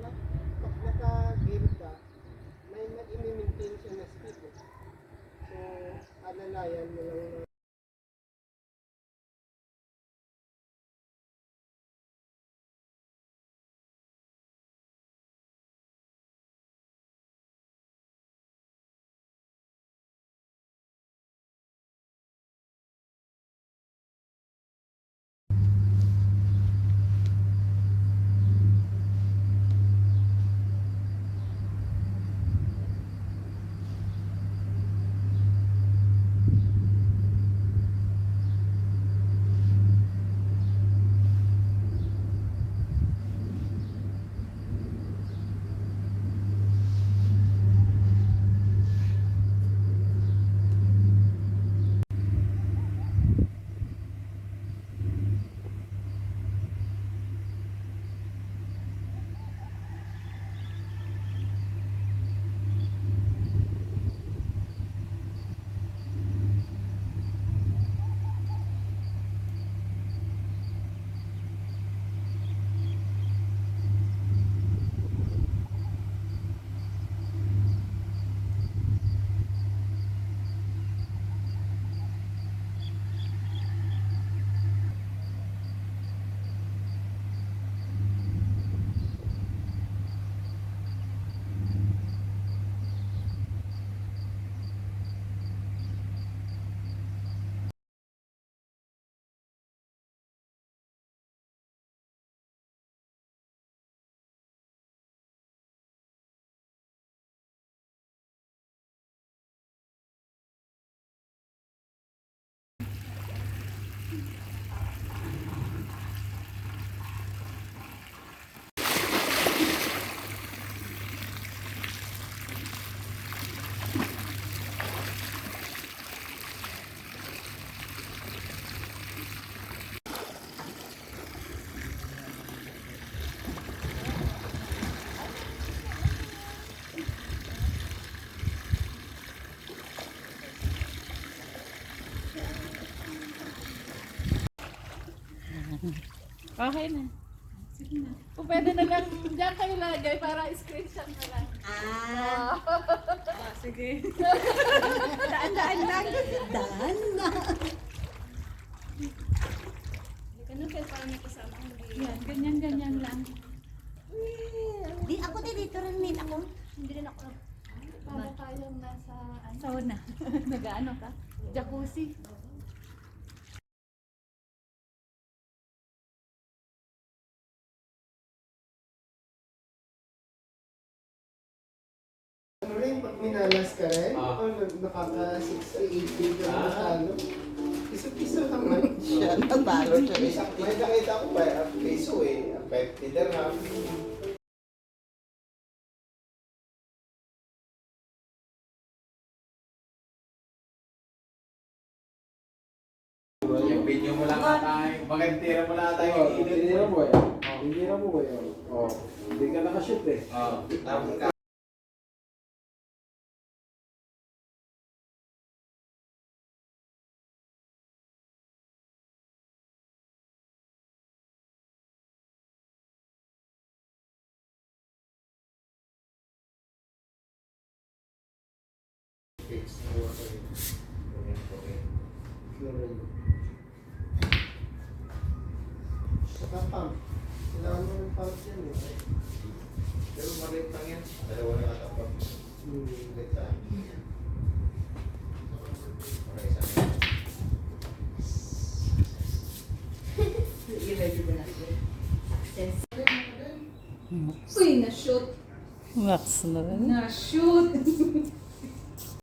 pag naka-game ka, may nag-i-maintain siya na speed. So, alalayan mo lang na Okay na. Sige na. Kung pwede na lang, dyan kayo lagay para screenshot na lang. Sige. Daan-daan lang. Daan na. Ganun kayo para may kasama. Yan, ganyan-ganyan lang. Di ako din dito rin min ako. Hindi rin ako. Para tayong nasa sauna. Nag-ano ka? Jacuzzi. ano rin, pag minalas ka rin, o nakaka-6-8 ka na natalo, piso-piso naman. Siya natalo siya eh. May nakita ko ba, peso eh, 50 dirham. Yung video mo lang tayo, magandira mo lang tayo. Tinira mo eh. Tinira mo eh. Oh, hindi ka nakashoot eh. Tapos ka. Saka pump. Kailangan mo ng pump yan eh. Pero maliit lang yan. Dalawa na katapag. Maliit lang. Okay, sana. Uy, na-shoot. Max na rin. Na-shoot.